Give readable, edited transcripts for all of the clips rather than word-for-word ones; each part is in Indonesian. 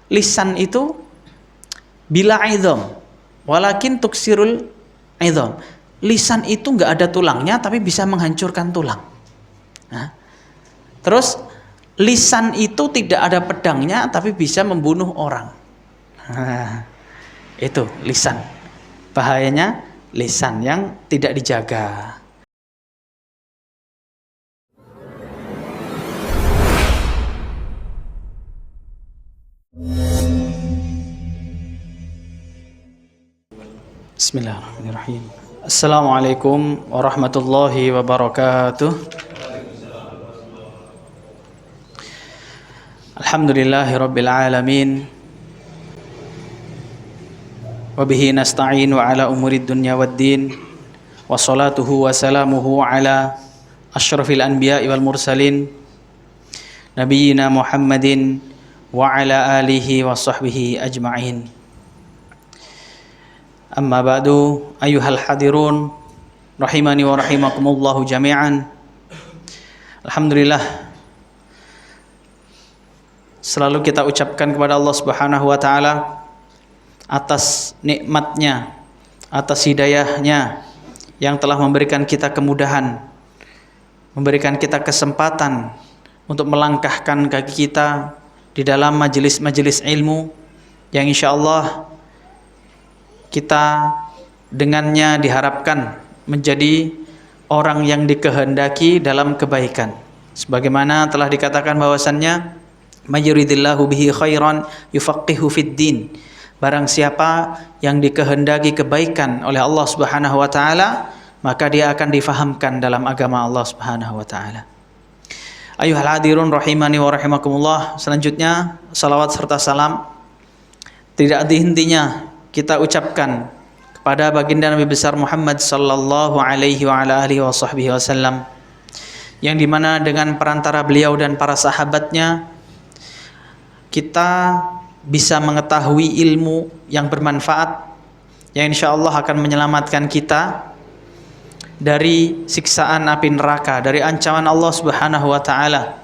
lisan itu bila idham, walakin tuksirul idham. Lisan itu nggak ada tulangnya tapi bisa menghancurkan tulang. Nah, terus lisan itu tidak ada pedangnya tapi bisa membunuh orang. Nah, itu lisan. Bahayanya lisan yang tidak dijaga. Bismillahirrahmanirrahim. Assalamualaikum warahmatullahi wabarakatuh. Alhamdulillahi rabbil alamin. Wabihi nasta'inu ala umurid dunya waddin. Wassalatuhu wassalamuhu ala asyrafil anbiya'i wal mursalin Nabiyyina Muhammadin wa ala alihi wa sahbihi ajma'in. Amma ba'du, ayyuhal hadirun rahimani wa rahimakumullahu jami'an. Alhamdulillah, selalu kita ucapkan kepada Allah Subhanahu wa taala atas nikmatnya, atas hidayahnya yang telah memberikan kita kemudahan, memberikan kita kesempatan untuk melangkahkan kaki kita di dalam majelis-majelis ilmu yang insyaallah kita dengannya diharapkan menjadi orang yang dikehendaki dalam kebaikan. Sebagaimana telah dikatakan bahwasannya mayuridillahu bihi khairan yufaqihu fid din. Barang siapa yang dikehendaki kebaikan oleh Allah Subhanahu wa taala, maka dia akan difahamkan dalam agama Allah Subhanahu wa taala. Ayyuhal hadirun rahimani wa rahimakumullah. Selanjutnya salawat serta salam tidak henti-hentinya kita ucapkan kepada baginda Nabi besar Muhammad sallallahu alaihi wa ala alihi wa sahbihi wasallam, yang dimana dengan perantara beliau dan para sahabatnya kita bisa mengetahui ilmu yang bermanfaat yang insyaallah akan menyelamatkan kita dari siksaan api neraka, dari ancaman Allah Subhanahu wa taala,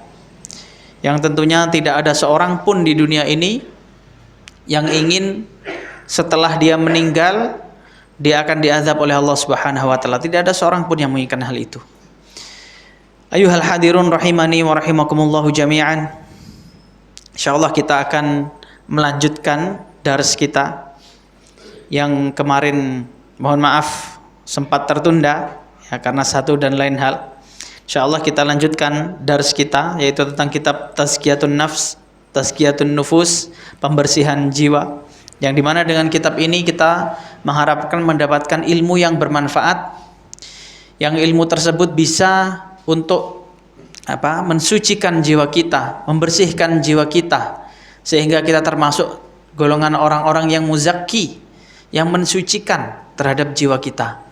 yang tentunya tidak ada seorang pun di dunia ini yang ingin setelah dia meninggal dia akan diazab oleh Allah Subhanahu wa taala. Tidak ada seorang pun yang menginginkan hal itu. Ayyuhal hadirun rahimani wa rahimakumullahu jami'an. Insyaallah kita akan melanjutkan dars kita yang kemarin, mohon maaf sempat tertunda ya karena satu dan lain hal. Insyaallah kita lanjutkan dars kita, yaitu tentang kitab Tazkiyatun Nafs, Tazkiyatun Nufus, pembersihan jiwa, yang dimana dengan kitab ini kita mengharapkan mendapatkan ilmu yang bermanfaat, yang ilmu tersebut bisa untuk mensucikan jiwa kita, membersihkan jiwa kita, sehingga kita termasuk golongan orang-orang yang muzakki, yang mensucikan terhadap jiwa kita.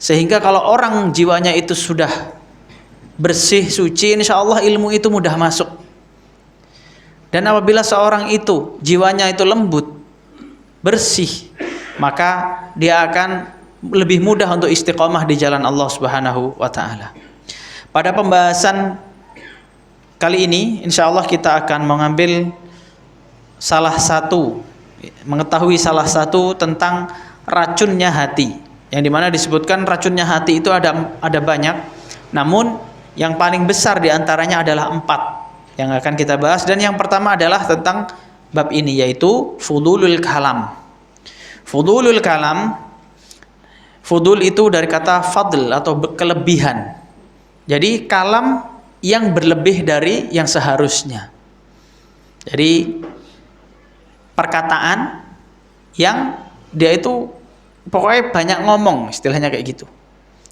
Sehingga kalau orang jiwanya itu sudah bersih, suci, insya Allah ilmu itu mudah masuk. Dan apabila seorang itu jiwanya itu lembut, bersih, maka dia akan lebih mudah untuk istiqomah di jalan Allah Subhanahu wa taala. Pada pembahasan kali ini insyaallah kita akan mengetahui salah satu tentang racunnya hati, yang dimana disebutkan racunnya hati itu ada banyak, namun yang paling besar diantaranya adalah 4 yang akan kita bahas. Dan yang pertama adalah tentang bab ini, yaitu fudulul kalam. Fudulul kalam, fudul itu dari kata fadl atau kelebihan. Jadi kalam yang berlebih dari yang seharusnya. Jadi perkataan yang dia itu pokoknya banyak ngomong, istilahnya kayak gitu.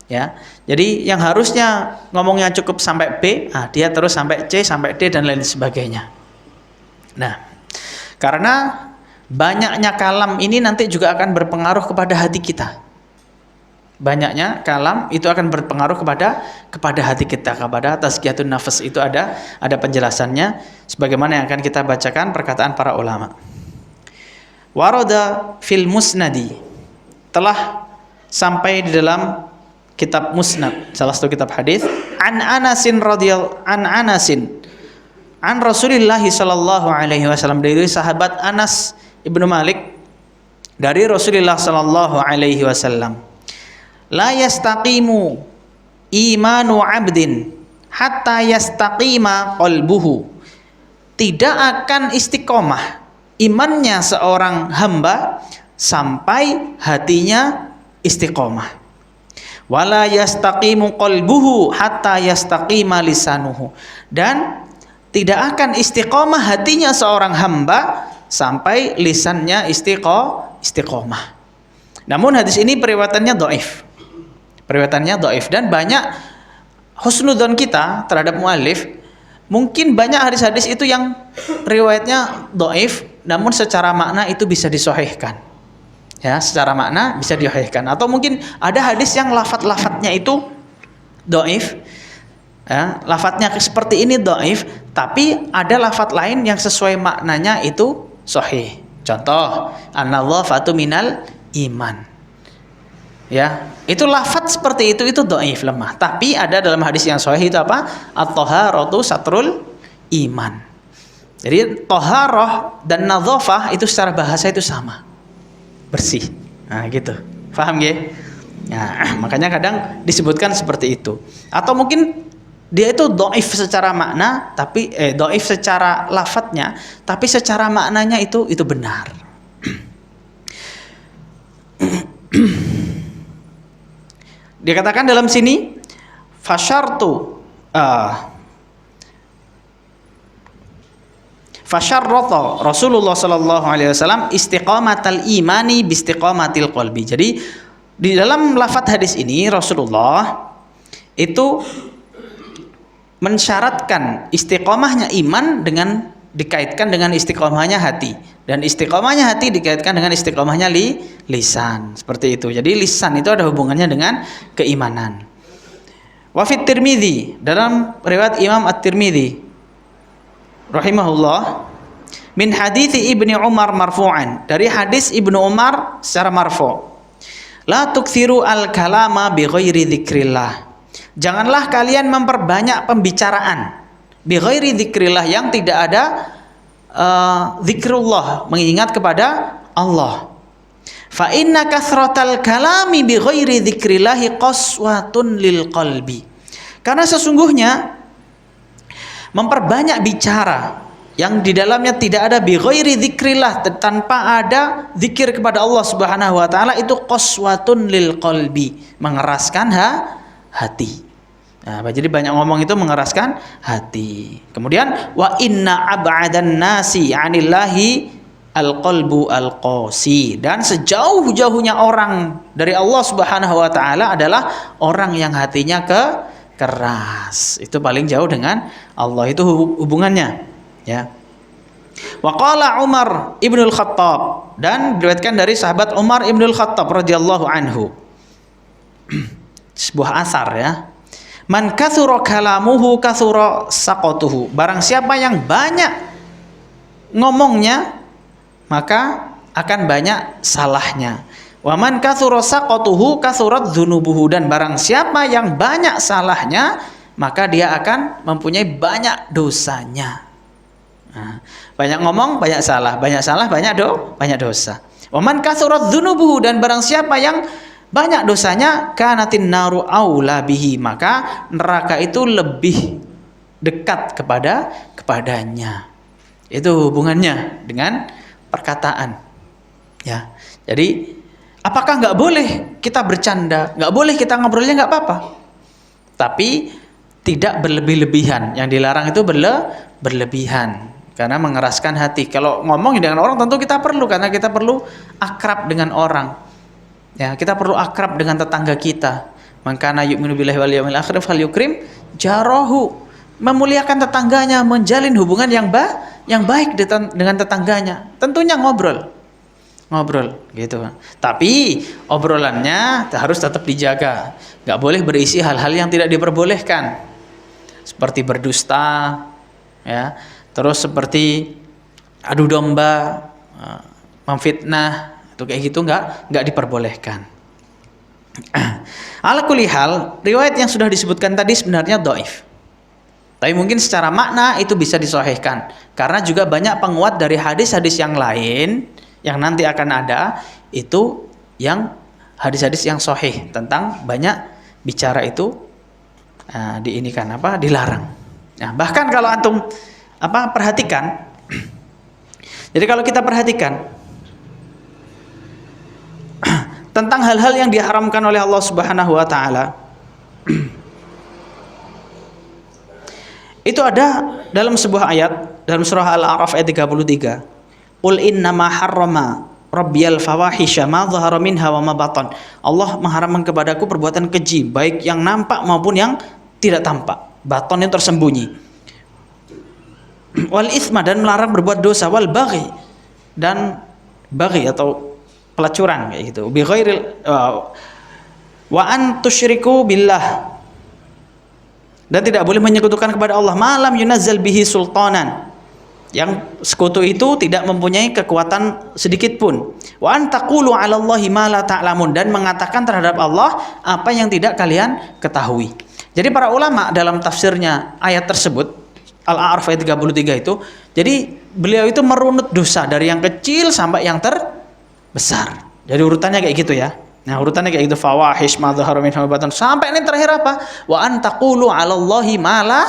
Ya. Jadi yang harusnya ngomongnya cukup sampai B, dia terus sampai C, sampai D dan lain sebagainya. Nah, karena banyaknya kalam ini nanti juga akan berpengaruh kepada hati kita. Banyaknya kalam itu akan berpengaruh kepada hati kita, kepada tazkiyatun nafs. Itu ada penjelasannya sebagaimana yang akan kita bacakan perkataan para ulama. Warada fil musnadi, telah sampai di dalam kitab Musnad, salah satu kitab hadis, an Anasin an Rasulillah sallallahu alaihi wasallam, dari sahabat Anas ibnu Malik dari Rasulullah sallallahu alaihi wasallam, la yastaqimu imanu abdin hatta yastaqima qalbuhu, tidak akan istiqomah imannya seorang hamba sampai hatinya istiqomah. Wala yastaqimu qalbuhu hatta yastaqima lisanuhu, dan tidak akan istiqomah hatinya seorang hamba sampai lisannya istiqomah. Namun hadis ini periwayatannya dhaif. Dan banyak husnudzon kita terhadap muallif, mungkin banyak hadis-hadis itu yang riwayatnya dhaif, namun secara makna itu bisa disahihkan. Ya, secara makna bisa disahihkan. Atau mungkin ada hadis yang lafadz-lafadznya itu dhaif. Ya, lafadznya seperti ini dhaif, tapi ada lafadz lain yang sesuai maknanya itu sahih. Contoh, an-nadhafatu minal iman. Ya, itu lafadz seperti itu dhaif, lemah. Tapi ada dalam hadis yang sahih itu apa? At-thaharatu satrul iman. Jadi thaharah dan nadhafah itu secara bahasa itu sama, bersih. Nah, gitu. Paham ya? Nah, makanya kadang disebutkan seperti itu. Atau mungkin dia itu dhaif secara makna, tapi dhaif secara lafadznya, tapi secara maknanya itu benar. Dikatakan dalam sini fasyartu fasyarrata Rasulullah sallallahu alaihi wasallam istiqamatal imani bi istiqamatil qalbi. Jadi di dalam lafadz hadis ini Rasulullah itu mensyaratkan istiqomahnya iman dengan dikaitkan dengan istiqomahnya hati, dan istiqomahnya hati dikaitkan dengan istiqomahnya lisan. Seperti itu. Jadi lisan itu ada hubungannya dengan keimanan. Wa fit Tirmidzi, dalam riwayat Imam At-Tirmidzi rahimahullah, min hadithi Ibnu Umar marfu'an, dari hadis Ibnu Umar secara marfu', la tukthiru al-kalama bi ghairi dzikrillah, janganlah kalian memperbanyak pembicaraan bi ghairi dzikrillah, yang tidak ada zikrullah, mengingat kepada Allah. Fa inna kathratal kalami bi ghairi dzikrillah qaswatun lil qalbi, karena sesungguhnya memperbanyak bicara yang di dalamnya tidak ada bi ghairi dzikrillah, tanpa ada zikir kepada Allah Subhanahu wa taala, itu qaswatun lil qalbi, mengeraskan hati. Nah, jadi banyak ngomong itu mengeraskan hati. Kemudian wa inna ab'adan nasi 'anillahi al-qalbu al-qasi, dan sejauh-jauhnya orang dari Allah Subhanahu wa taala adalah orang yang hatinya keras. Itu paling jauh dengan Allah, itu hubungannya, ya. Wa qala Umar ibnul Khattab, dan diriwayatkan dari sahabat Umar ibnul Khattab radhiyallahu anhu, sebuah asar, ya. Man kathura kalamuhu kathura saqatuhu, barang siapa yang banyak ngomongnya maka akan banyak salahnya. Wa man kathura saqatuhu kathurat dzunubuhu, dan barang siapa yang banyak salahnya maka dia akan mempunyai banyak dosanya. Nah, banyak ngomong banyak salah, banyak dosa. Wa man kathurat dzunubuhu, dan barang siapa yang banyak dosanya, kanatin naru aula bihi, maka neraka itu lebih dekat kepadanya. Itu hubungannya dengan perkataan, ya. Jadi apakah nggak boleh kita bercanda, nggak boleh kita ngobrolnya, nggak apa-apa, tapi tidak berlebih-lebihan. Yang dilarang itu berlebihan, karena mengeraskan hati. Kalau ngomong dengan orang tentu kita perlu, karena kita perlu akrab dengan orang. Ya, kita perlu akrab dengan tetangga kita. Man kana yu'minu billahi wal yawmil akhir falyukrim jarahu, memuliakan tetangganya, menjalin hubungan yang baik dengan tetangganya. Tentunya ngobrol gitu. Tapi obrolannya harus tetap dijaga. Nggak boleh berisi hal-hal yang tidak diperbolehkan, seperti berdusta, ya. Terus seperti adu domba, memfitnah, itu kayak gitu nggak diperbolehkan. Ala kulli hal, riwayat yang sudah disebutkan tadi sebenarnya dhaif. Tapi mungkin secara makna itu bisa disahihkan. Karena juga banyak penguat dari hadis-hadis yang lain yang nanti akan ada, itu yang hadis-hadis yang sahih tentang banyak bicara itu dilarang. Nah, bahkan kalau antum perhatikan, jadi kalau kita perhatikan tentang hal-hal yang diharamkan oleh Allah Subhanahu wa taala, itu ada dalam sebuah ayat dalam surah Al-A'raf ayat 33. Qul innama harrama rabbiyal fawahisha ma dhahara minha wa ma batan. Allah mengharamkan kepadaku perbuatan keji, baik yang nampak maupun yang tidak tampak. Baton yang tersembunyi. Wal itsma, dan melarang berbuat dosa, wal baghi, dan baghi atau pelacuran kayak gitu. Bi ghairil wa an tusyriku billah, dan tidak boleh menyekutukan kepada Allah malam yunazzal bihi sultanan, yang sekutu itu tidak mempunyai kekuatan sedikit pun. Wa an taqulu 'ala Allahi ma la ta'lamun, dan mengatakan terhadap Allah apa yang tidak kalian ketahui. Jadi para ulama dalam tafsirnya ayat tersebut Al-A'raf ayat 33 itu, jadi beliau itu merunut dosa dari yang kecil sampai yang terbesar. Jadi urutannya kayak gitu ya. Nah, urutannya kayak gitu, fawahish ma dhahara minha wa batan, sampai ini terakhir apa? Wa an taqulu 'ala Allahi ma la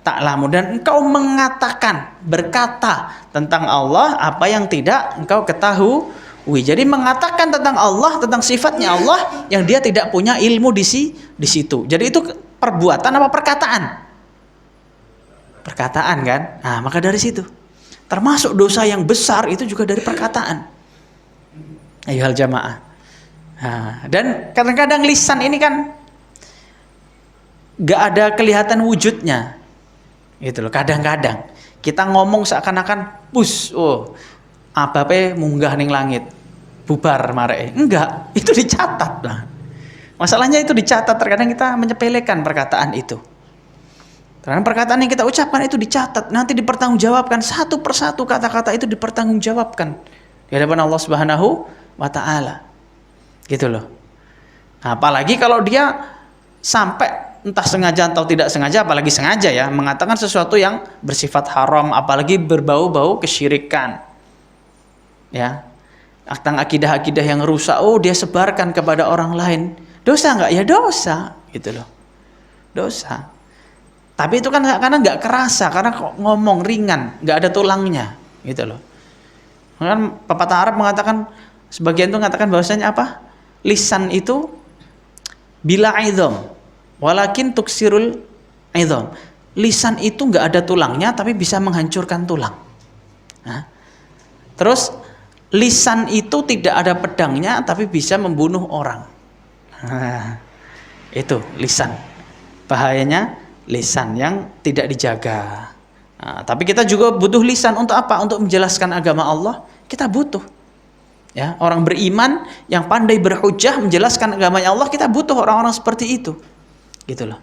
ta'lamun, dan engkau mengatakan, berkata tentang Allah apa yang tidak engkau ketahui. Jadi mengatakan tentang Allah, tentang sifatnya Allah yang dia tidak punya ilmu di situ. Jadi itu perbuatan apa perkataan? Perkataan kan? Nah, maka dari situ termasuk dosa yang besar itu juga dari perkataan. Ayyuhal jamaah. Nah, dan kadang-kadang lisan ini kan gak ada kelihatan wujudnya, gitu loh. Kadang-kadang kita ngomong seakan-akan munggah ning langit, bubar marek. Enggak, itu dicatat. Nah, masalahnya itu dicatat. Terkadang kita menyepelekan perkataan itu. Karena perkataan yang kita ucapkan itu dicatat, nanti dipertanggungjawabkan satu persatu, kata-kata itu dipertanggungjawabkan di hadapan Allah Subhanahu wa taala. Gitu loh. Nah, apalagi kalau dia sampai entah sengaja atau tidak sengaja, apalagi sengaja ya, mengatakan sesuatu yang bersifat haram, apalagi berbau-bau kesyirikan. Ya. Tentang akidah-akidah yang rusak, dia sebarkan kepada orang lain. Dosa enggak? Ya dosa, gitu loh. Dosa. Tapi itu kan karena enggak kerasa, karena ngomong ringan, enggak ada tulangnya, gitu loh. Kan pepatah Arab mengatakan, sebagian itu mengatakan bahwasanya apa? Lisan itu bila aidham, walakin tuksirul aidham. Lisan itu enggak ada tulangnya tapi bisa menghancurkan tulang. Nah, terus lisan itu tidak ada pedangnya tapi bisa membunuh orang. Nah, itu lisan. Bahayanya lisan yang tidak dijaga. Nah, tapi kita juga butuh lisan untuk apa? Untuk menjelaskan agama Allah. Kita butuh. Ya, orang beriman yang pandai berhujjah menjelaskan agamanya Allah, kita butuh orang-orang seperti itu. Gitu loh.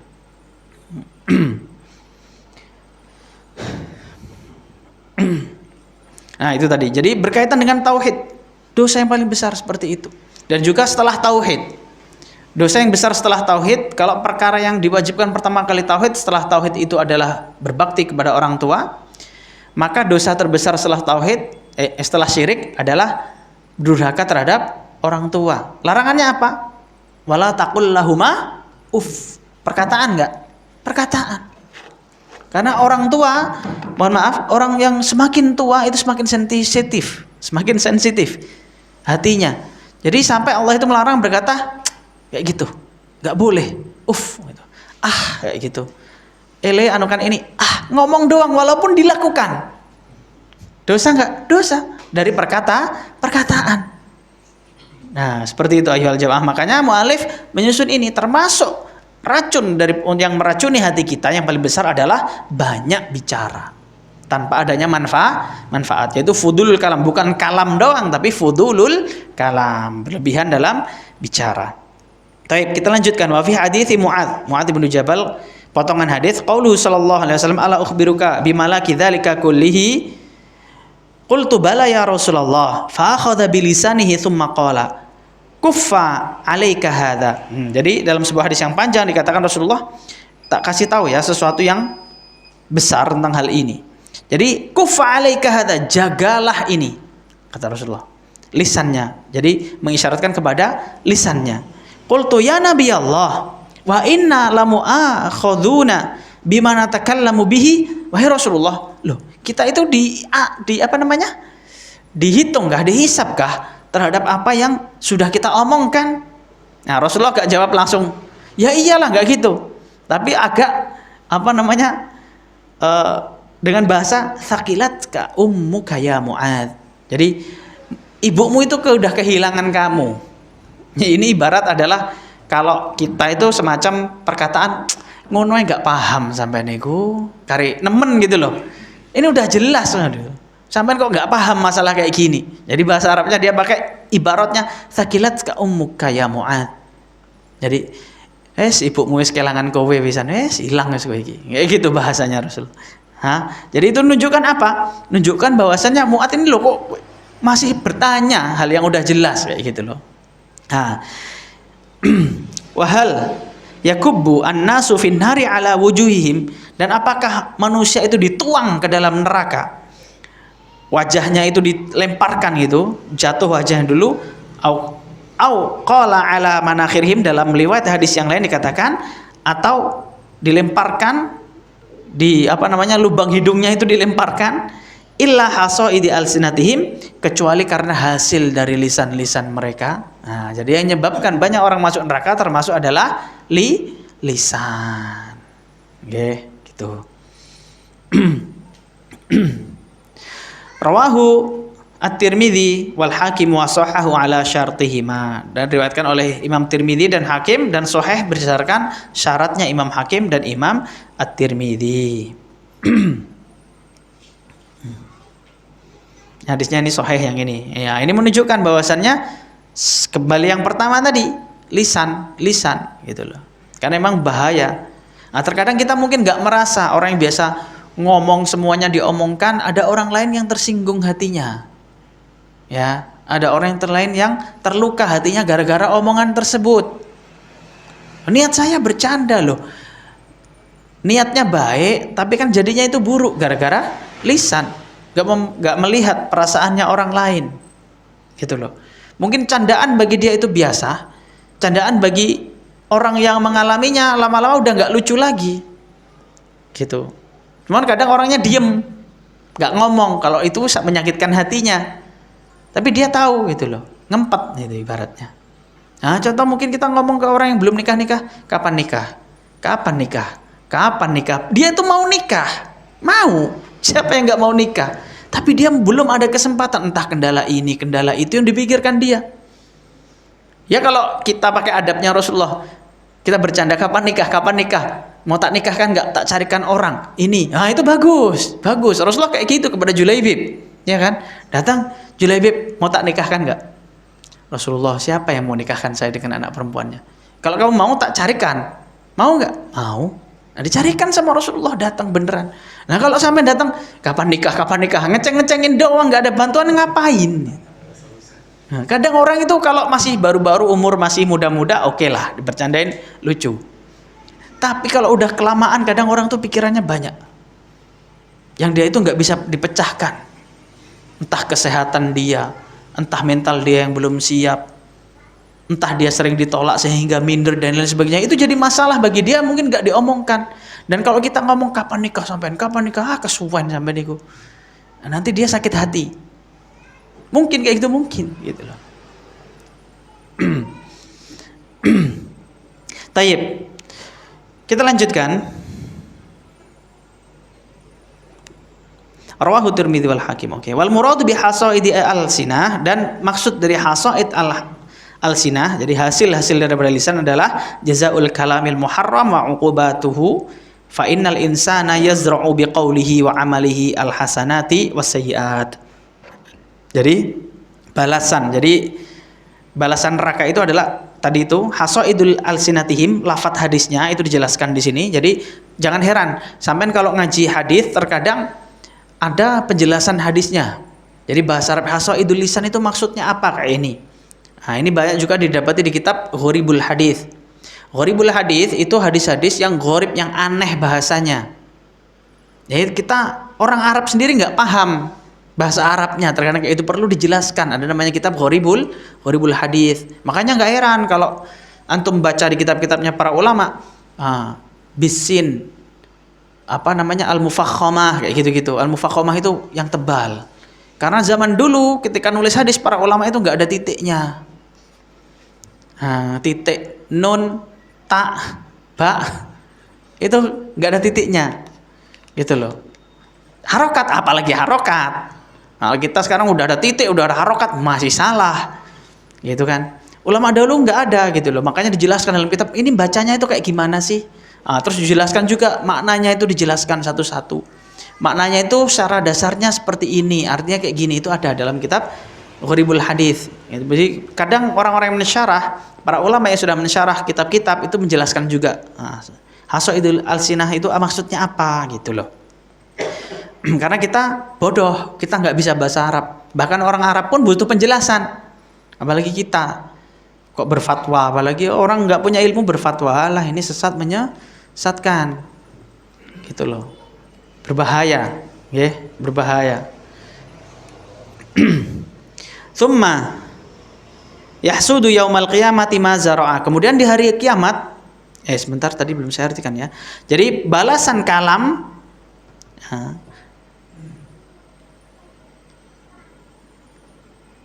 Nah, itu tadi. Jadi berkaitan dengan tauhid, dosa yang paling besar seperti itu. Dan juga setelah tauhid, dosa yang besar setelah tauhid, kalau perkara yang diwajibkan pertama kali tauhid, setelah tauhid itu adalah berbakti kepada orang tua, maka dosa terbesar setelah tauhid, setelah syirik adalah durhaka terhadap orang tua. Larangannya apa? Wala taqul lahuma uff. Perkataan enggak? Perkataan. Karena orang tua, mohon maaf, orang yang semakin tua itu semakin sensitif hatinya. Jadi sampai Allah itu melarang berkata kayak gitu. Enggak boleh. Uff gitu. Kayak gitu. Anukan ini. Ngomong doang walaupun dilakukan. Dosa enggak? Dosa. Dari perkataan. Nah, seperti itu ayyuhal jamaah. Makanya mu'alif menyusun ini termasuk racun dari yang meracuni hati kita yang paling besar adalah banyak bicara tanpa adanya manfaat, yaitu fudulul kalam, bukan kalam doang tapi fudulul kalam, berlebihan dalam bicara. Baik, kita lanjutkan. Wa fi hadithi Mu'adz bin Jabal, potongan hadis, qauluhu sallallahu alaihi wasallam, ala ukhbiruka bimalaki dzalika kullihi. Qultu bala ya Rasulullah, fa akhadha bilisanihi thumma qala kuffa 'alaika hadza. Jadi dalam sebuah hadis yang panjang dikatakan Rasulullah tak kasih tahu ya sesuatu yang besar tentang hal ini. Jadi kuffa alaika hadza, jagalah ini, kata Rasulullah. Lisannya. Jadi mengisyaratkan kepada lisannya. Qultu ya Nabi Allah, wa inna lamu'akhaduna bima natakallamu bihi. Wahai Rasulullah, loh, kita itu di apa namanya? Dihitung kah, dihisab kah terhadap apa yang sudah kita omongkan? Nah, Rasulullah gak jawab langsung, ya iyalah, gak gitu. Tapi agak apa namanya? Dengan bahasa sakilat ka ummuka ya Mu'ad. Jadi ibumu itu udah kehilangan kamu. Ya, ini ibarat adalah kalau kita itu semacam perkataan ngono gak paham sampai niku kari nemen gitu loh. Ini udah jelas, aduh. Sampai kok nggak paham masalah kayak gini. Jadi bahasa Arabnya dia pakai ibaratnya sakilat ka ummuka ya Mu'ad. Jadi ibumu wis kelangan kowe pisan, ilang wis kowe iki. Kayak gitu bahasanya Rasul. Jadi itu menunjukkan apa? Menunjukkan bahwasannya Mu'ad ini loh kok masih bertanya hal yang udah jelas kayak gitu loh. Wahal yakubbu an-nasu fin nari ala wujuhihim, dan apakah manusia itu dituang ke dalam neraka? Wajahnya itu dilemparkan gitu, jatuh wajahnya dulu, au qala ala manakhirihim, dalam riwayat hadis yang lain dikatakan, atau dilemparkan di apa namanya lubang hidungnya itu dilemparkan, illa hasaidi alsinatihim, kecuali karena hasil dari lisan-lisan mereka. Nah, jadi yang menyebabkan banyak orang masuk neraka termasuk adalah lisan. Oke, gitu. Rawahu At-Tirmidzi wal Hakim wa sahahu ala syartihima, dan diriwayatkan oleh Imam Tirmidzi dan Hakim, dan sahih berdasarkan syaratnya Imam Hakim dan Imam At-Tirmidzi. Hadisnya ini sahih yang ini. Ya, ini menunjukkan bahwasannya kembali yang pertama tadi, lisan gitu loh. Karena memang bahaya. Nah, terkadang kita mungkin nggak merasa, orang yang biasa ngomong semuanya diomongkan, ada orang lain yang tersinggung hatinya. Ya, ada orang lain yang terluka hatinya gara-gara omongan tersebut. Niat saya bercanda loh. Niatnya baik, tapi kan jadinya itu buruk gara-gara lisan. Gak melihat perasaannya orang lain. Gitu loh. Mungkin candaan bagi dia itu biasa. Candaan bagi orang yang mengalaminya lama-lama udah gak lucu lagi. Gitu. Cuman kadang orangnya diem, gak ngomong kalau itu menyakitkan hatinya. Tapi dia tahu gitu loh, ngempet gitu ibaratnya. Nah, contoh mungkin kita ngomong ke orang yang belum nikah, kapan nikah? Kapan nikah? Kapan nikah? Dia itu mau nikah, mau. Siapa yang gak mau nikah? Tapi dia belum ada kesempatan, entah kendala ini, kendala itu yang dipikirkan dia. Ya kalau kita pakai adabnya Rasulullah, kita bercanda kapan nikah, kapan nikah? Mau tak nikahkan nggak, tak carikan orang ini. Nah, itu bagus. Rasulullah kayak gitu kepada Julaibib, ya kan? Datang Julaibib, mau tak nikahkan nggak? Rasulullah, siapa yang mau nikahkan saya dengan anak perempuannya? Kalau kamu mau tak carikan, mau nggak? Mau. Nah, dicarikan sama Rasulullah, datang beneran. Nah, kalau sampai datang kapan nikah, ngecengin doang, nggak ada bantuan, ngapain? Nah, kadang orang itu kalau masih baru-baru umur masih muda-muda, oke lah, dibercandain lucu. Tapi kalau udah kelamaan kadang orang tuh pikirannya banyak. Yang dia itu nggak bisa dipecahkan. Entah kesehatan dia, entah mental dia yang belum siap, entah dia sering ditolak sehingga minder dan lain sebagainya. Itu jadi masalah bagi dia, mungkin nggak diomongkan. Dan kalau kita ngomong kapan nikah sampean, kapan nikah, kesuwen sampai niku. Nah, nanti dia sakit hati. Mungkin kayak gitu, mungkin gitu loh. Tayyib. Kita lanjutkan. Rawahu Tirmidzi wal Hakim. Oke. Wal muradu bi hasaidi al-sinah, dan maksud dari hasaid al-sinah, jadi hasil daripada lisan adalah jazaul kalamil muharram wa uqubatuhu, fa innal insana yazra'u bi qawlihi wa amalihi al-hasanati was sayyi'at. Jadi balasan. Jadi balasan neraka itu adalah tadi itu hasaidul alsinatihim, lafadz hadisnya itu dijelaskan di sini. Jadi jangan heran, sampean kalau ngaji hadis terkadang ada penjelasan hadisnya. Jadi bahasa Arab hasaidul lisan itu maksudnya apa kayak ini. Nah, ini banyak juga didapati di kitab Gharibul Hadis. Gharibul Hadis itu hadis-hadis yang gharib, yang aneh bahasanya. Ya kita orang Arab sendiri nggak paham bahasa Arabnya, terkadang itu perlu dijelaskan. Ada namanya kitab Gharibul Hadis. Makanya nggak heran kalau antum baca di kitab-kitabnya para ulama, bisin apa namanya al-mufakhamah kayak gitu-gitu. Al-mufakhamah itu yang tebal. Karena zaman dulu ketika nulis hadis para ulama itu nggak ada titiknya. Titik, nun, ta, ba itu nggak ada titiknya. Gitu loh. Harokat, apalagi harokat. Nah, kita sekarang udah ada titik, udah ada harokat, masih salah. Gitu kan. Ulama dahulu nggak ada gitu loh. Makanya dijelaskan dalam kitab ini bacanya itu kayak gimana sih? Terus dijelaskan juga maknanya itu dijelaskan satu-satu. Maknanya itu secara dasarnya seperti ini, artinya kayak gini, itu ada dalam kitab Gharibul Hadis. Jadi kadang orang-orang yang mensyarah, para ulama yang sudah mensyarah kitab-kitab itu menjelaskan juga. Hasaidul alsinah itu maksudnya apa gitu loh. Karena kita bodoh, kita nggak bisa bahasa Arab. Bahkan orang Arab pun butuh penjelasan. Apalagi kita kok berfatwa, apalagi orang nggak punya ilmu berfatwa, lah ini sesat menyesatkan. Gitu loh. Berbahaya, ya, berbahaya. Tsumma yahsudu yaumal qiyamati ma zara'a. Kemudian di hari kiamat, sebentar tadi belum saya artikan ya. Jadi balasan kalam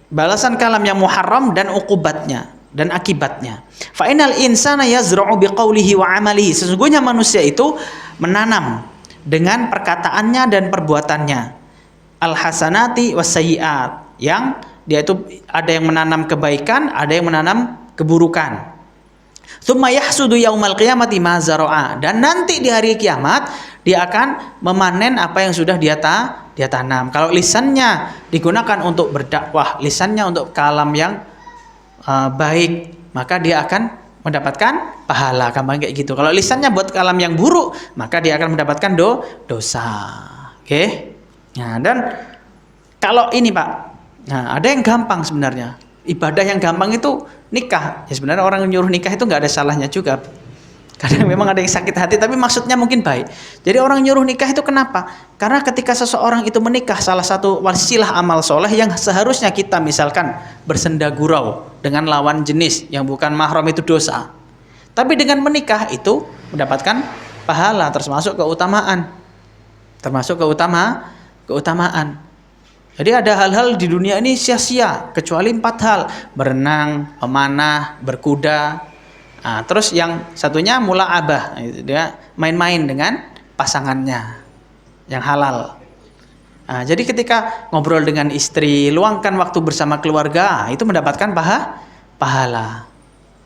balasan kalam yang muharram dan uqubatnya dan akibatnya. Fa innal insana yazra'u biqaulihi wa 'amalihi. Sesungguhnya manusia itu menanam dengan perkataannya dan perbuatannya. Al-hasanati was-sayyi'at. Yang dia itu ada yang menanam kebaikan, ada yang menanam keburukan. Tsumma yahsudu yaumal qiyamati ma zara'a. Dan nanti di hari kiamat dia akan memanen apa yang sudah dia tanam. Kalau lisannya digunakan untuk berdakwah, lisannya untuk kalam yang baik, maka dia akan mendapatkan pahala, gampang kayak gitu. Kalau lisannya buat kalam yang buruk, maka dia akan mendapatkan dosa. Oke? Nah, dan kalau ini Pak, ada yang gampang sebenarnya. Ibadah yang gampang itu nikah. Ya sebenarnya orang yang nyuruh nikah itu nggak ada salahnya juga. Kadang memang ada yang sakit hati, tapi maksudnya mungkin baik. Jadi orang nyuruh nikah itu kenapa? Karena ketika seseorang itu menikah, salah satu wasilah amal soleh yang seharusnya kita misalkan bersenda gurau dengan lawan jenis yang bukan mahram itu dosa. Tapi dengan menikah itu mendapatkan pahala, termasuk keutamaan. Keutamaan. Jadi ada hal-hal di dunia ini sia-sia kecuali 4 hal: berenang, memanah, berkuda. Terus yang satunya mula'abah, dia main-main dengan pasangannya yang halal. Jadi ketika ngobrol dengan istri, luangkan waktu bersama keluarga, itu mendapatkan pahala.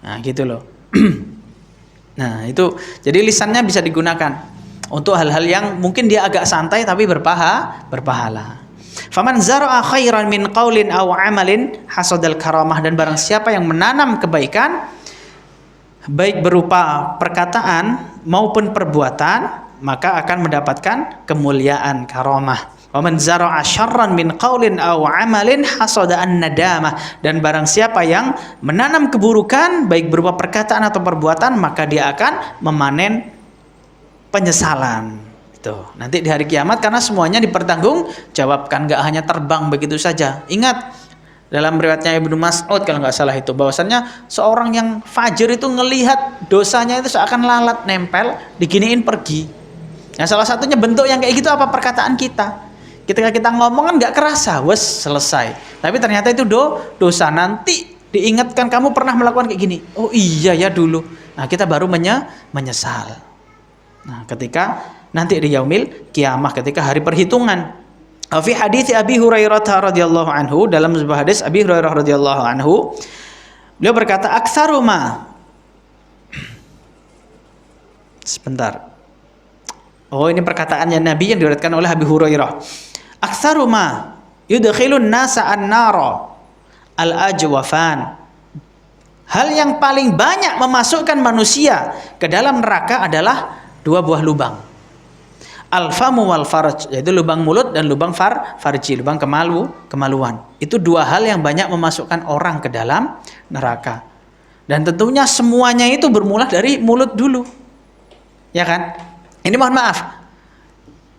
Nah, gitu loh. Nah, itu jadi lisannya bisa digunakan untuk hal-hal yang mungkin dia agak santai tapi berpahala. Faman zara'a khairan min qaulin aw 'amalin hasadal karamah. Dan barang siapa yang menanam kebaikan baik berupa perkataan maupun perbuatan, maka akan mendapatkan kemuliaan, karamah. Waman zara'a syarran min qaulin aw 'amalin hasada an-nadamah. Dan barang siapa yang menanam keburukan baik berupa perkataan atau perbuatan, maka dia akan memanen penyesalan. Tuh, nanti di hari kiamat, karena semuanya dipertanggungjawabkan, nggak hanya terbang begitu saja. Ingat dalam riwayatnya Ibnu Mas'ud kalau nggak salah itu, bahwasannya seorang yang fajir itu ngelihat dosanya itu seakan lalat nempel, diginiin pergi. Nah, salah satunya bentuk yang kayak gitu apa? Perkataan kita. Ketika kita ngomong kan nggak kerasa, wes selesai. Tapi ternyata itu dosa. Nanti diingatkan, kamu pernah melakukan kayak gini. Oh iya ya dulu. Nah, kita baru menyesal. Nah, ketika nanti di yaumil kiamah, ketika hari perhitungan. Fi hadits Abi Hurairah radhiyallahu anhu, dalam sebuah hadis Abi Hurairah radhiyallahu anhu, beliau berkata, aktsaruma. Sebentar. Oh, ini perkataannya Nabi yang diriwayatkan oleh Abi Hurairah. Aktsaruma yudkhilun nasa an-nara al-ajwafan. Hal yang paling banyak memasukkan manusia ke dalam neraka adalah 2 buah lubang. Al-famu wal farj, yaitu lubang mulut dan lubang farji, lubang kemaluan. Itu 2 hal yang banyak memasukkan orang ke dalam neraka. Dan tentunya semuanya itu bermula dari mulut dulu. Ya kan? Ini mohon maaf.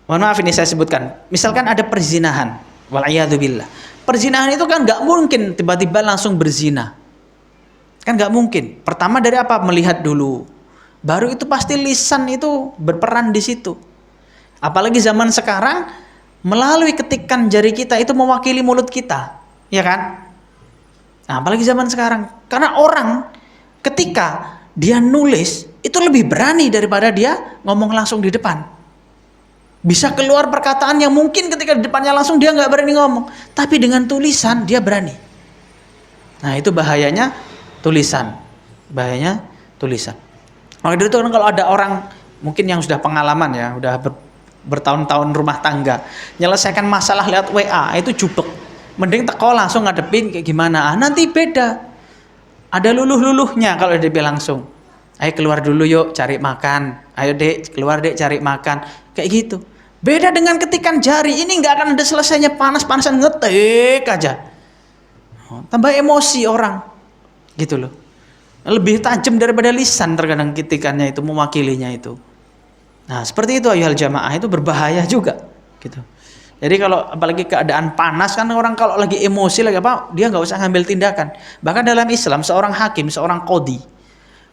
Mohon maaf ini saya sebutkan. Misalkan ada perzinahan, wal'iyadzubillah. Perzinahan itu kan nggak mungkin tiba-tiba langsung berzina. Kan nggak mungkin. Pertama dari apa? Melihat dulu. Baru itu pasti lisan itu berperan di situ. Apalagi zaman sekarang, melalui ketikan jari kita itu mewakili mulut kita. Ya kan? Nah, apalagi zaman sekarang. Karena orang ketika dia nulis, itu lebih berani daripada dia ngomong langsung di depan. Bisa keluar perkataan yang mungkin ketika di depannya langsung dia nggak berani ngomong. Tapi dengan tulisan dia berani. Nah itu bahayanya tulisan. Bahayanya tulisan. Maka dari itu kan kalau ada orang mungkin yang sudah pengalaman ya, udah bertahun-tahun rumah tangga, menyelesaikan masalah lewat WA, itu jubek. Mending teko langsung ngadepin kayak gimana. Nanti beda. Ada luluh-luluhnya kalau dia langsung. Ayo keluar dulu yuk cari makan. Ayo dek keluar dek cari makan. Kayak gitu. Beda dengan ketikan jari, ini nggak akan ada selesainya, panas-panasan ngetik aja. Tambah emosi orang, gitu loh. Lebih tajam daripada lisan terkadang ketikannya itu, mewakilinya itu. Nah seperti itu ayuhal jamaah, itu berbahaya juga, gitu. Jadi kalau apalagi keadaan panas kan orang kalau lagi emosi lagi apa, dia nggak usah ngambil tindakan. Bahkan dalam Islam seorang hakim, seorang qadhi,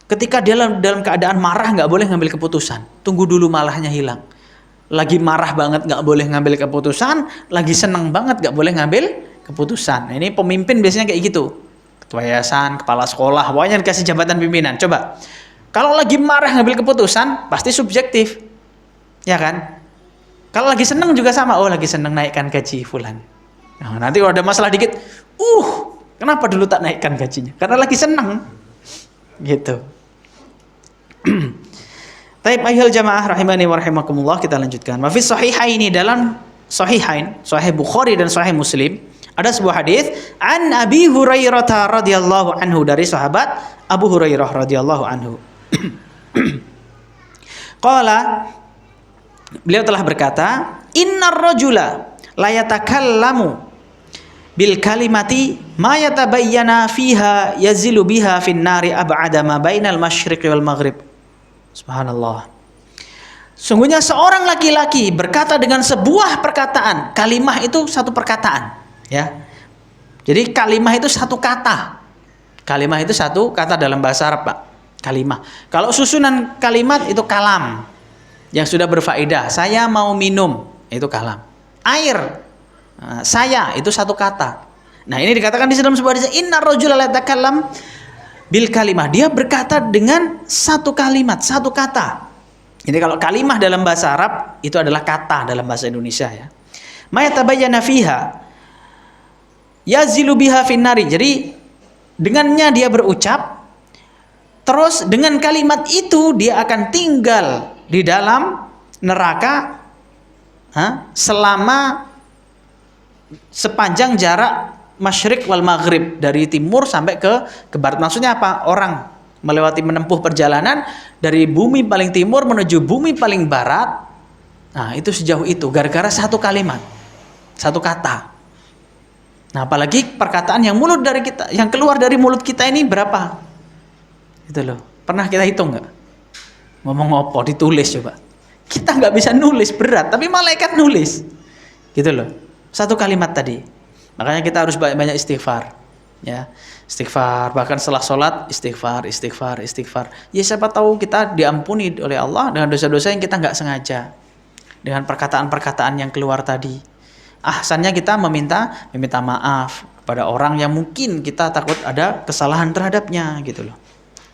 ketika dia dalam keadaan marah nggak boleh ngambil keputusan, tunggu dulu malahnya hilang. Lagi marah banget nggak boleh ngambil keputusan, lagi senang banget nggak boleh ngambil keputusan. Ini pemimpin biasanya kayak gitu, ketua yayasan, kepala sekolah, pokoknya dikasih jabatan pimpinan. Coba, kalau lagi marah ngambil keputusan, pasti subjektif, ya kan? Kalau lagi senang juga sama, oh lagi senang naikkan gaji fulan. Nah, nanti kalau ada masalah dikit, kenapa dulu tak naikkan gajinya? Karena lagi senang, gitu. Taib ayyuhal jamaah rahimani wa rahimakumullah, kita lanjutkan. Wa fi sahihaini, dalam sahihain, sahih Bukhari dan sahih Muslim, ada sebuah hadis an Abi Hurairah radhiyallahu anhu, dari sahabat Abu Hurairah radhiyallahu anhu. Qala, beliau telah berkata, innar rajula la yatakallamu bil kalimati ma yatabayyana fiha yazilu biha fin nari ab'ada ma bainal masyriqi wal maghrib. Subhanallah. Sungguhnya seorang laki-laki berkata dengan sebuah perkataan. Kalimah itu satu perkataan, ya. Jadi kalimah itu satu kata. Kalimah itu satu kata dalam bahasa Arab, Pak. Kalimah. Kalau susunan kalimat itu kalam, yang sudah berfaedah. Saya mau minum, itu kalam. Air, saya, itu satu kata. Nah ini dikatakan di dalam sebuah hadis, inna rajula la yatakallam bil kalimah, dia berkata dengan satu kalimat, satu kata. Jadi kalau kalimah dalam bahasa Arab itu adalah kata dalam bahasa Indonesia, ya. Ma yatabayyana fiha yazilu biha finnari. Jadi dengannya dia berucap, terus dengan kalimat itu dia akan tinggal di dalam neraka selama sepanjang jarak masyriq wal maghrib, dari timur sampai ke barat. Maksudnya apa? Orang menempuh perjalanan dari bumi paling timur menuju bumi paling barat. Nah, itu sejauh itu gara-gara satu kalimat, satu kata. Nah, apalagi perkataan yang yang keluar dari mulut kita ini berapa? Itu loh. Pernah kita hitung nggak? Ngomong apa? Ditulis coba. Kita nggak bisa nulis, berat, tapi malaikat nulis. Gitu loh. Satu kalimat tadi. Makanya kita harus banyak istighfar, ya. Istighfar, bahkan setelah sholat istighfar. Ya siapa tahu kita diampuni oleh Allah dengan dosa-dosa yang kita nggak sengaja, dengan perkataan-perkataan yang keluar tadi. Ahsannya kita meminta maaf kepada orang yang mungkin kita takut ada kesalahan terhadapnya, gitu loh.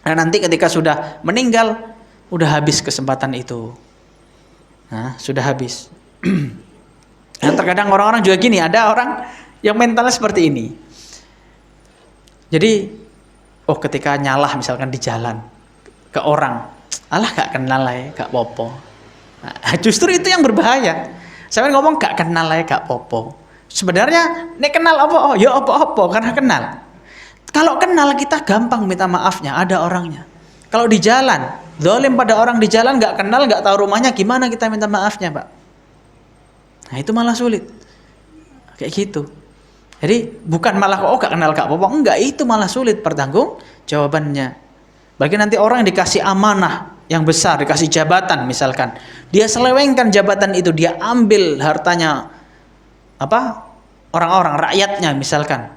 Nah nanti ketika sudah meninggal, udah habis kesempatan itu. Nah sudah habis. Nah, terkadang orang-orang juga gini, ada orang yang mentalnya seperti ini. Jadi, ketika nyalah misalkan di jalan ke orang, alah gak kenal lah ya, gak popo. Nah, justru itu yang berbahaya. Saya ngomong gak kenal lah ya, gak popo. Sebenarnya nek kenal apa? Ya apa-apa karena kenal. Kalau kenal kita gampang minta maafnya, ada orangnya. Kalau di jalan, zalim pada orang di jalan gak kenal, gak tahu rumahnya, gimana kita minta maafnya, Pak? Nah itu malah sulit. Kayak gitu. Jadi bukan malah gak kenal gak apa-apa, enggak, itu malah sulit pertanggung jawabannya. Bagi nanti orang yang dikasih amanah yang besar, dikasih jabatan misalkan, dia selewengkan jabatan itu, dia ambil hartanya orang-orang rakyatnya misalkan.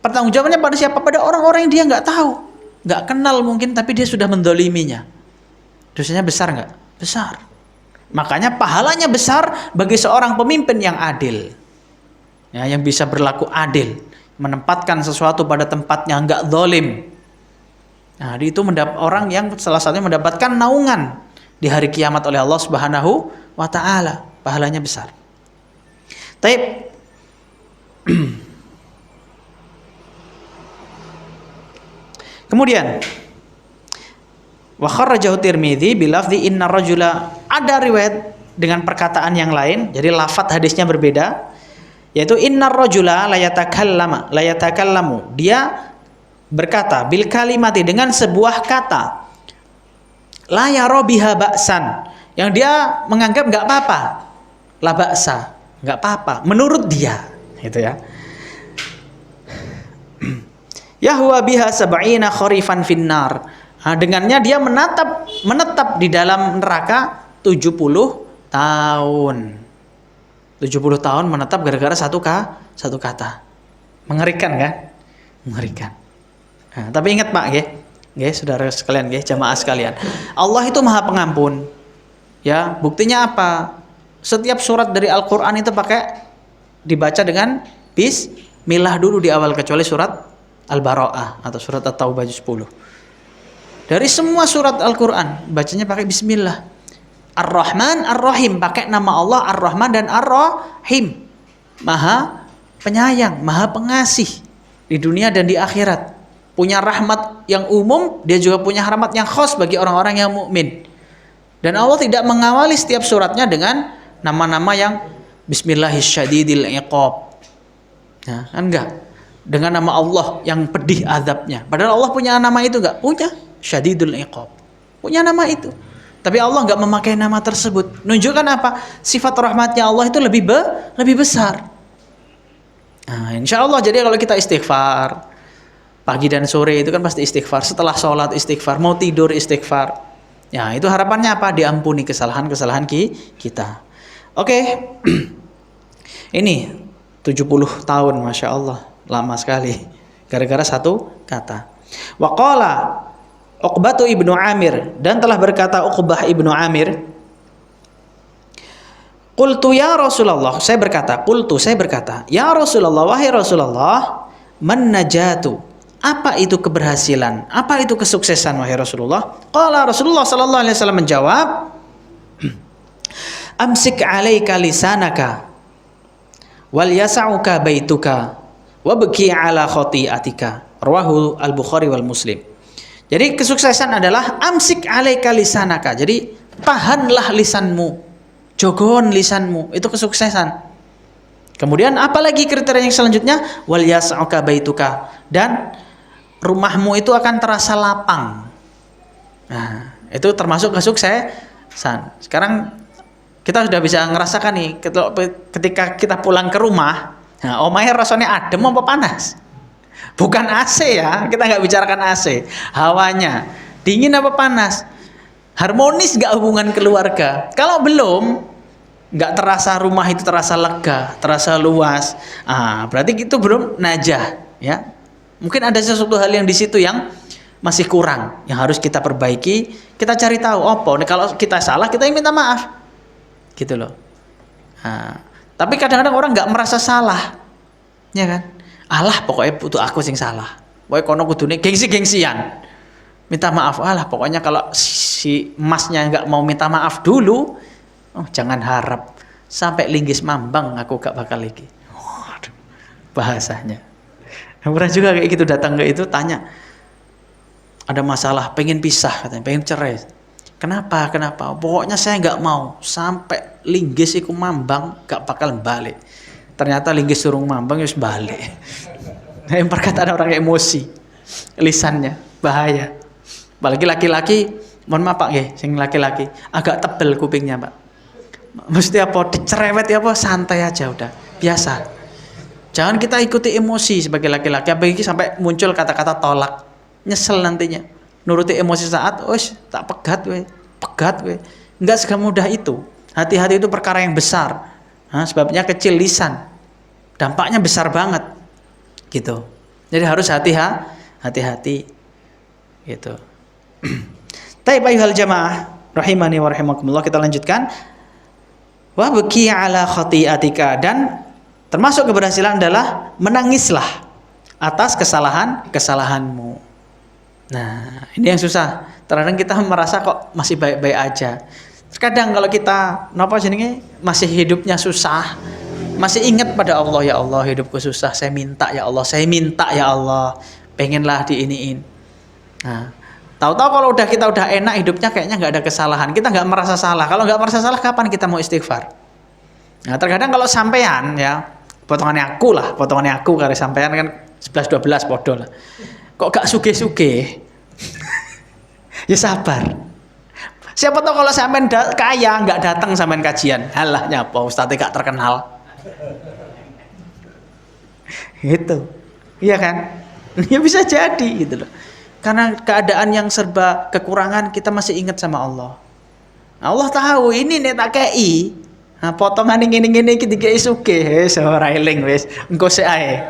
Pertanggungjawabannya pada siapa? Pada orang-orang yang dia nggak tahu, nggak kenal mungkin, tapi dia sudah mendoliminya. Dosanya besar nggak? Besar. Makanya pahalanya besar bagi seorang pemimpin yang adil, ya, yang bisa berlaku adil, menempatkan sesuatu pada tempatnya, nggak zalim. Nah, itu orang yang salah satunya mendapatkan naungan di hari kiamat oleh Allah Subhanahu wa taala. Pahalanya besar. Taib. Kemudian wa kharrajahu Tirmidzi bilafzi inna rajula, ada riwayat dengan perkataan yang lain, jadi lafadz hadisnya berbeda, yaitu innar rajula la yatakallamu, dia berkata bil kalimati, dengan sebuah kata, la yara biha ba'san, yang dia menganggap enggak apa-apa, la ba'sa, enggak apa-apa menurut dia, gitu ya. Yahwa biha sab'ina kharifan finnar. Nah, dengannya dia menetap di dalam neraka 70 tahun. 70 tahun menetap gara-gara satu kata. Mengerikan kan? Mengerikan. Nah, tapi ingat Pak, nggih, saudara sekalian, nggih, jamaah sekalian. Allah itu Maha Pengampun. Ya, buktinya apa? Setiap surat dari Al-Qur'an itu dibaca dengan bismillah dulu di awal, kecuali surat Al-Bara'ah atau surat At-Taubah juz 10. Dari semua surat Al-Qur'an bacanya pakai bismillah. Ar-Rahman, Ar-Rahim, pakai nama Allah Ar-Rahman dan Ar-Rahim. Maha penyayang, Maha pengasih di dunia dan di akhirat. Punya rahmat yang umum, dia juga punya rahmat yang khas bagi orang-orang yang mukmin. Dan Allah tidak mengawali setiap suratnya dengan nama-nama yang Bismillahirrahmanirrahim iqab. Nah, kan enggak. Dengan nama Allah yang pedih azabnya. Padahal Allah punya nama itu enggak? Punya. Syadidul iqab. Punya nama itu. Tapi Allah enggak memakai nama tersebut. Menunjukkan apa? Sifat rahmatnya Allah itu lebih besar. Nah, insya Allah jadi kalau kita istighfar pagi dan sore itu kan pasti istighfar. Setelah sholat istighfar, mau tidur istighfar. Ya, itu harapannya apa? Diampuni kesalahan-kesalahan kita. Oke. Ini 70 tahun, Masya Allah. Lama sekali. Gara-gara satu kata. Wa qala Uqbah ibnu Amir, dan telah berkata Uqbah ibnu Amir, Qultu ya Rasulullah, saya berkata, ya Rasulullah, wahai Rasulullah, man najatu, apa itu keberhasilan? Apa itu kesuksesan wahai Rasulullah? Qala Rasulullah sallallahu alaihi wasallam menjawab, amsik alaika lisanaka wal yas'uka baituka wabki ala khati'atika. Rawahu Al-Bukhari wal Muslim. Jadi kesuksesan adalah amsik alaika lisanaka. Jadi tahanlah lisanmu, jogon lisanmu, itu kesuksesan. Kemudian apalagi kriteria yang selanjutnya? Wal yas'uka baituka, dan rumahmu itu akan terasa lapang. Nah, itu termasuk kesuksesan. Sekarang kita sudah bisa ngerasakan nih ketika kita pulang ke rumah, nah, omahnya rasanya adem apa panas? Bukan AC ya, kita nggak bicarakan AC. Hawanya dingin apa panas? Harmonis nggak hubungan keluarga? Kalau belum, nggak terasa rumah itu terasa lega, terasa luas. Berarti itu belum najah, ya. Mungkin ada sesuatu hal yang di situ yang masih kurang, yang harus kita perbaiki. Kita cari tahu, kalau kita salah kita yang minta maaf, gitu loh. Tapi kadang-kadang orang nggak merasa salah, ya kan? Alah pokoknya butuh aku sing salah. Pokoknya kono kudune gengsi-gengsian. Minta maaf. Alah pokoknya kalau si masnya nggak mau minta maaf dulu, jangan harap sampai linggis mambang aku gak bakal lagi. Waduh, bahasanya. Pernah juga kayak gitu, datang ke itu tanya, ada masalah, pengen pisah katanya, pengen cerai. Kenapa? Pokoknya saya nggak mau sampai linggis iku mambang gak bakal balik. Ternyata linggis surung mambang harus balik. Yang perkataan orang emosi, lisannya bahaya. Apalagi laki-laki, mohon maaf Pak, sing laki-laki agak tebel kupingnya Pak. Mesti dicerewet santai aja udah, biasa. Jangan kita ikuti emosi sebagai laki-laki, apalagi sampai muncul kata-kata tolak, nyesel nantinya. nuruti emosi saat, tak pegat we. Enggak semudah itu. Hati-hati itu perkara yang besar. Sebabnya kecil lisan, dampaknya besar banget, gitu. Jadi harus hati-hati, gitu. Taib ayuhal jamaah rahimani wa rahimakumullah, kita lanjutkan. Wa baki ala khati'atika, dan termasuk keberhasilan adalah menangislah atas kesalahanmu. Nah, ini yang susah. Terkadang kita merasa kok masih baik-baik aja. Terkadang kalau kita masih hidupnya susah, masih ingat pada Allah, ya Allah hidupku susah, saya minta ya Allah, pengenlah diiniin. Nah, tahu-tahu kalau kita udah enak hidupnya, kayaknya nggak ada kesalahan, kita nggak merasa salah. Kalau nggak merasa salah, kapan kita mau istighfar? Nah, terkadang kalau sampean ya, potongannya aku kali sampean kan 11-12 podo lah. Kok gak suge-suge? Ya sabar. Siapa tahu kalau sampean kaya nggak datang sampean kajian. Halah nyapa ustadz gak terkenal. Gitu. Iya kan? Ya bisa jadi gitu loh. Karena keadaan yang serba kekurangan, kita masih ingat sama Allah. Allah tahu ini nek tak kei. Nah, potongan ini ketika isuke wis ora eling wis engko sik ae.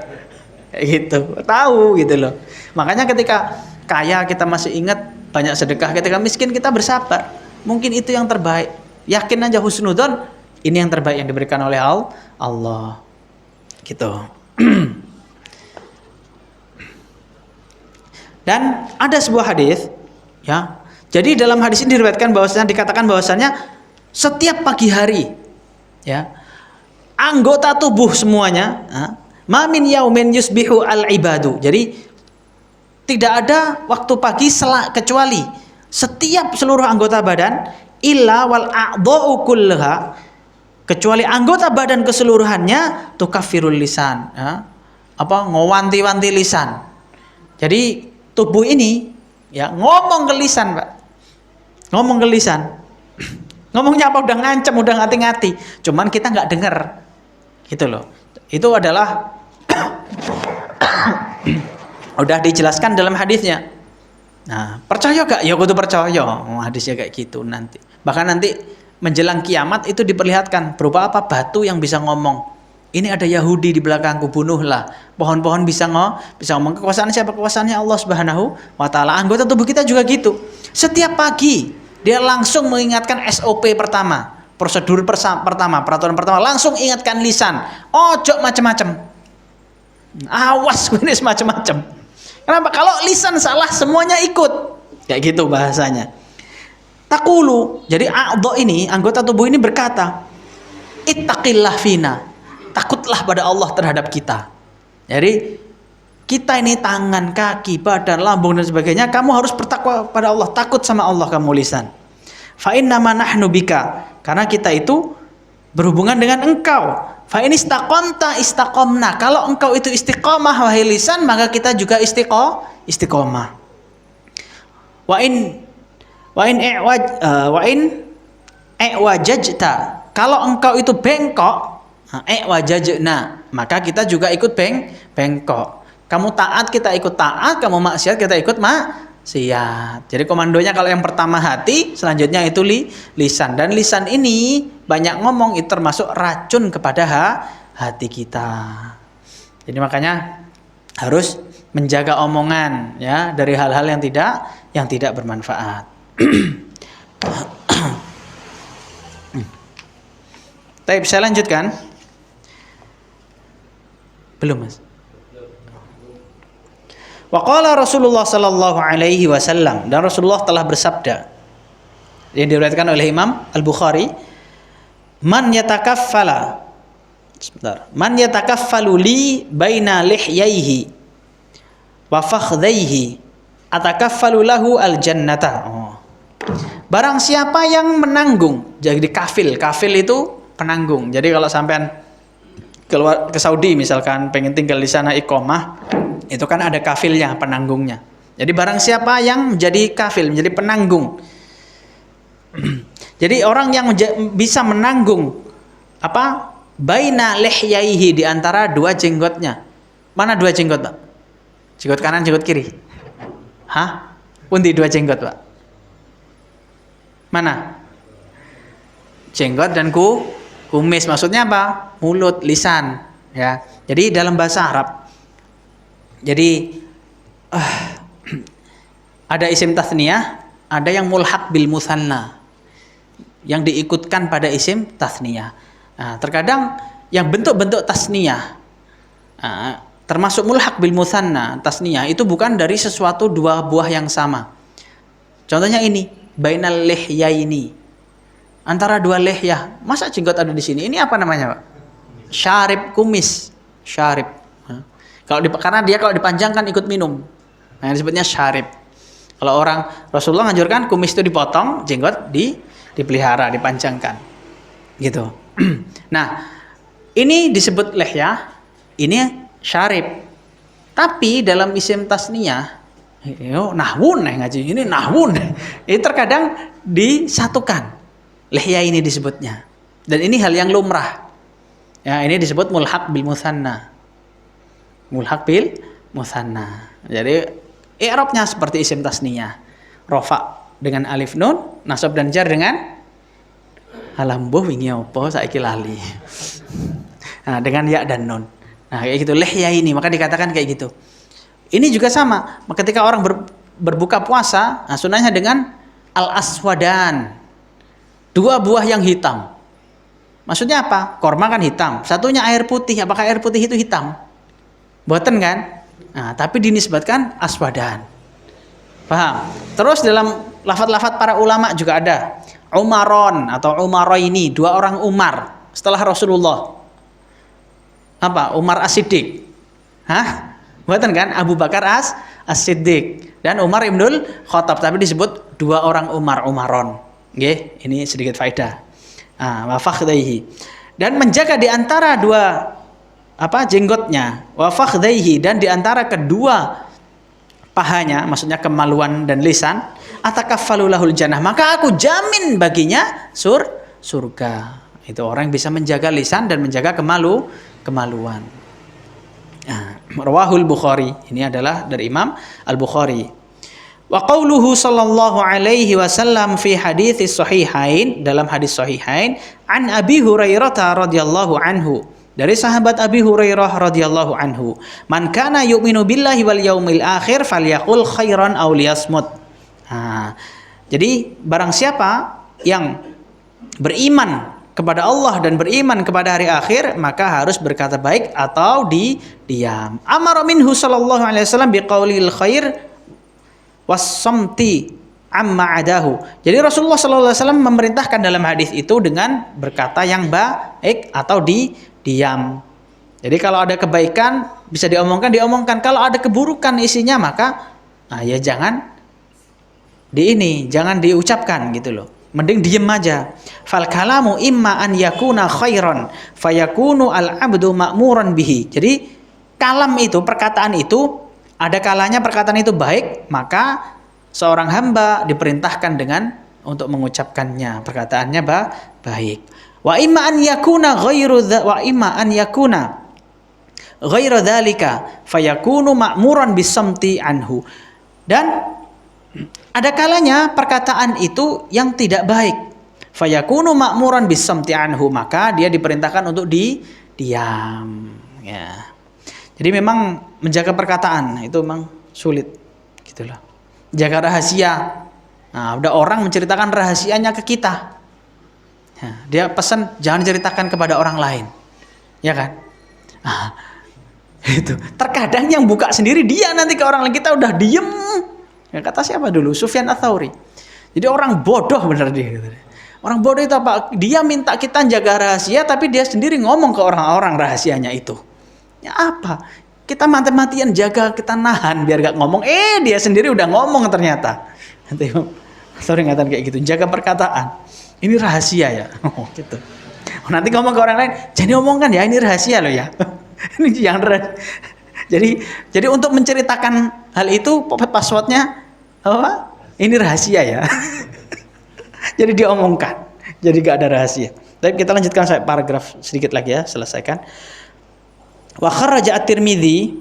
Gitu. Tahu gitu loh. Makanya ketika kaya kita masih ingat, banyak sedekah, ketika miskin kita bersabar. Mungkin itu yang terbaik. Yakin aja husnudzon, ini yang terbaik yang diberikan oleh Allah. Gitu. Dan ada sebuah hadis, ya. Jadi dalam hadis ini dikatakan bahwasanya setiap pagi hari, ya, anggota tubuh semuanya, ma min yaumin yusbihu al ibadu. Jadi tidak ada waktu pagi kecuali setiap seluruh anggota badan illa wal a'dha'u kullaha, kecuali anggota badan keseluruhannya tukaffirul lisan, ya, ngowanti-wanti lisan. Jadi tubuh ini ya ngomong ke lisan, Pak. Ngomong ke lisan. Ngomongnya apa? Udah ngancam, udah ngati-ngati. Cuman kita nggak dengar. Gitu loh. Itu adalah udah dijelaskan dalam hadisnya. Nah, percaya gak? Ya kudu percaya. Hadisnya kayak gitu nanti. Bahkan nanti menjelang kiamat itu diperlihatkan berupa apa? Batu yang bisa ngomong. Ini ada Yahudi di belakangku, bunuhlah. Pohon-pohon bisa ngomong. Kekuasaan siapa? Kekuasaannya Allah Subhanahu wa taala. Anggota tubuh kita juga gitu. Setiap pagi dia langsung mengingatkan SOP pertama, prosedur pertama, peraturan pertama, langsung ingatkan lisan. Ojo macam-macam. Awas ini macam-macam. Kenapa? Kalau lisan salah semuanya ikut. Kayak gitu bahasanya. Taqulu. Jadi anggota tubuh ini berkata, ittaqillah fina. Takutlah pada Allah terhadap kita. Jadi kita ini tangan, kaki, badan, lambung dan sebagainya, kamu harus bertakwa pada Allah, takut sama Allah kamu lisan. Fa innama nahnu bika, karena kita itu berhubungan dengan engkau. Fa in istaqamta istaqamna, kalau engkau itu istiqomah wahai lisan, maka kita juga istiqomah. Wa in i'wajajta, kalau engkau itu bengkok, i'wajajna, maka kita juga ikut bengkok. Kamu taat, kita ikut taat, kamu maksiat, kita ikut maksiat. Jadi komandonya kalau yang pertama hati, selanjutnya itu lisan. Dan lisan ini banyak ngomong, itu termasuk racun kepada hati kita. Jadi makanya harus menjaga omongan, ya, dari hal-hal yang tidak bermanfaat. Baik, saya lanjutkan. Belum, Mas. Wa qala Rasulullah sallallahu alaihi wasallam, dan Rasulullah telah bersabda, yang diriwayatkan oleh Imam Al-Bukhari, man yatakaffalu li baina lihyaihi wa fakhdhaihi atakaffalu lahu al-jannata. Barang siapa yang menanggung, jadi kafil itu penanggung. Jadi kalau sampean keluar ke Saudi misalkan pengen tinggal di sana iqomah, itu kan ada kafilnya, penanggungnya. Jadi barang siapa yang menjadi kafil, menjadi penanggung. Jadi orang yang bisa menanggung baina lihyaihi, di antara dua jenggotnya. Mana dua jenggot, Pak? Jenggot kanan, jenggot kiri? Hah? Pundi dua jenggot, Pak? Mana? Jenggot dan kumis. Maksudnya apa? Mulut, lisan, ya. Jadi dalam bahasa Arab. Jadi ada isim tathniyah, ada yang mulhaq bil musanna, yang diikutkan pada isim tathniyah. Nah, terkadang yang bentuk-bentuk tasniyah, termasuk mulhaq bil musanna, tasniyah itu bukan dari sesuatu dua buah yang sama. Contohnya ini, bainal lihyaini, antara dua lihyah. Masa jenggot ada di sini? Ini apa namanya, Pak? Syarib, kumis, syarib. Karena dia kalau dipanjangkan ikut minum, nah disebutnya syarib. Kalau orang Rasulullah menganjurkan kumis itu dipotong, jenggot dipelihara, dipanjangkan, gitu. Nah, ini disebut lihyah, ini syarib. Tapi dalam isim tasniyah, nahwun ngaji ini nahwun, ini terkadang disatukan. Lihyah ini disebutnya. Dan ini hal yang lumrah. Ya, ini disebut mulhaq bil musanna. Mulhaq bil musanna. Jadi i'rabnya seperti isim tasniyah. Rafa dengan alif nun, nasab dan jar dengan alambuh wingi apa saiki lali. Nah, dengan ya dan nun. Nah, kayak gitu lihyah ini, maka dikatakan kayak gitu. Ini juga sama. Ketika orang berbuka puasa, nah sunahnya dengan al-aswadan. Dua buah yang hitam. Maksudnya apa? Korma kan hitam. Satunya air putih. Apakah air putih itu hitam? Boten kan? Nah, tapi dinisbatkan aswadan. Paham? Terus dalam lafaz-lafaz para ulama juga ada Umaron atau Umaroini, dua orang Umar setelah Rasulullah. Apa? Umar As-Siddiq. Hah? Bukan kan? Abu Bakar As-Siddiq dan Umar Ibnul Khattab, tapi disebut dua orang Umar, Umaron. Nggih, ini sedikit faedah. Wa fakhdaihi. Dan menjaga di antara dua jenggotnya, wa fakhdaihi, dan di antara kedua pahanya, maksudnya kemaluan dan lisan, atakaffalu lahul jannah, maka aku jamin baginya surga. Itu orang yang bisa menjaga lisan dan menjaga kemaluan. Rawahul Bukhari, ini adalah dari Imam Al-Bukhari. Wa qauluhu sallallahu alaihi wasallam fi hadits sahihain, dalam hadis sahihain, an Abi Hurairah radhiyallahu anhu, dari sahabat Abi Hurairah radhiyallahu anhu, man kana yu'minu billahi wal yaumil akhir falyaqul khairan aw liyasmut. Jadi barang siapa yang beriman kepada Allah dan beriman kepada hari akhir, maka harus berkata baik atau diam. Amara minhu sallallahu alaihi wasallam biqaulil khair was-samti amma adahu. Jadi Rasulullah sallallahu alaihi wasallam memerintahkan dalam hadis itu dengan berkata yang baik atau diam. Jadi kalau ada kebaikan bisa diomongkan. Kalau ada keburukan isinya, maka ya jangan jangan diucapkan gitu loh. Mending diem aja. Fal kalamu imma an yakuna khairan fayakunu al-'abdu ma'muran bihi. Jadi kalam itu, perkataan itu, ada kalanya perkataan itu baik, maka seorang hamba diperintahkan dengan untuk mengucapkannya, perkataannya baik. Wa imma an yakuna ghairu dzalika fayakunu ma'muran bisamti anhu. Dan ada kalanya perkataan itu yang tidak baik. Fayakunu ma'muran bisamti anhu, maka dia diperintahkan untuk diam, ya. Jadi memang menjaga perkataan itu memang sulit, gitulah. Jaga rahasia. Nah, ada orang menceritakan rahasianya ke kita. Nah, dia pesan jangan ceritakan kepada orang lain, ya kan? Itu. Terkadang yang buka sendiri dia nanti ke orang lain, kita udah diem. Ya, kata siapa dulu? Sufyan Ats-Tsauri. Jadi orang bodoh bener dia. Gitu. Orang bodoh itu apa? Dia minta kita jaga rahasia, tapi dia sendiri ngomong ke orang-orang rahasianya itu. Ya apa? Kita mati-matian jaga, kita nahan biar gak ngomong. Dia sendiri udah ngomong ternyata. Sorry ngatakan kayak gitu. Jaga perkataan. Ini rahasia ya. Gitu. Nanti ngomong ke orang lain, jangan omongkan ya, ini rahasia loh ya. Ini jangan. Jadi untuk menceritakan hal itu passwordnya apa? Ini rahasia ya. Jadi diomongkan. Jadi gak ada rahasia. Tapi kita lanjutkan sampai paragraf sedikit lagi ya, selesaikan. Wa kharaja at-Tirmidzi,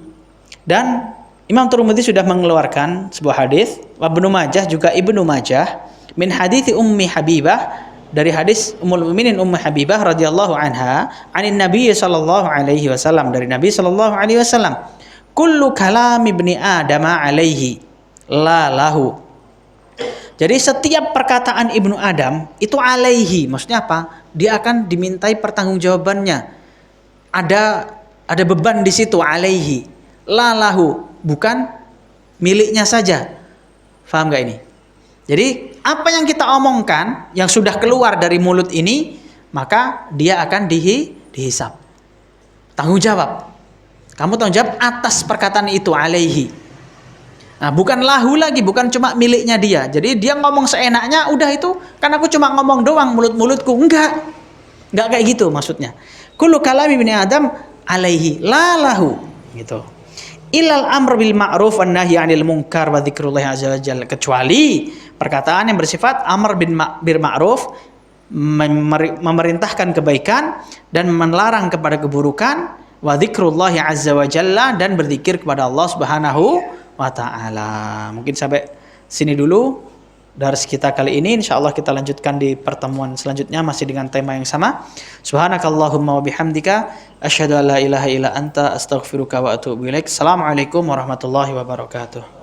dan Imam Tirmidzi sudah mengeluarkan sebuah hadis, Ibnu Majah juga Ibnu Majah min hadits Ummi Habibah, dari hadis Ummul Mukminin Ummu Habibah radhiyallahu anha, anin Nabi sallallahu alaihi wasallam, dari Nabi sallallahu alaihi wasallam, kullu kalam ibni Adam alaihi la lahu. Jadi setiap perkataan Ibnu Adam itu alaihi, maksudnya apa? Dia akan dimintai pertanggungjawabannya. Ada beban di situ, alaihi. La lahu, bukan miliknya saja. Faham gak ini? Jadi apa yang kita omongkan yang sudah keluar dari mulut ini, maka dia akan dihisab. Tanggung jawab. Kamu tanggung jawab atas perkataan itu, alaihi. Nah, bukan lahu lagi, bukan cuma miliknya dia. Jadi dia ngomong seenaknya, udah itu kan aku cuma ngomong doang mulut-mulutku. Enggak kayak gitu maksudnya. Kullu kalami ibni Adam alaihi la lahu, gitu. Ilal amr bil ma'ruf wan nahyi 'anil munkar wa dzikrullah azza wajalla, kecuali perkataan yang bersifat amr bil ma'ruf, memerintahkan kebaikan dan melarang kepada keburukan, wa dzikrullah azza wajalla, dan berzikir kepada Allah Subhanahu wa ta'ala. Mungkin sampai sini dulu dari kita kali ini. Insyaallah kita lanjutkan di pertemuan selanjutnya masih dengan tema yang sama. Subhanakallahumma wa bihamdika asyhadu an la ilaha illa anta astaghfiruka wa atubu ilaik. Assalamualaikum warahmatullahi wabarakatuh.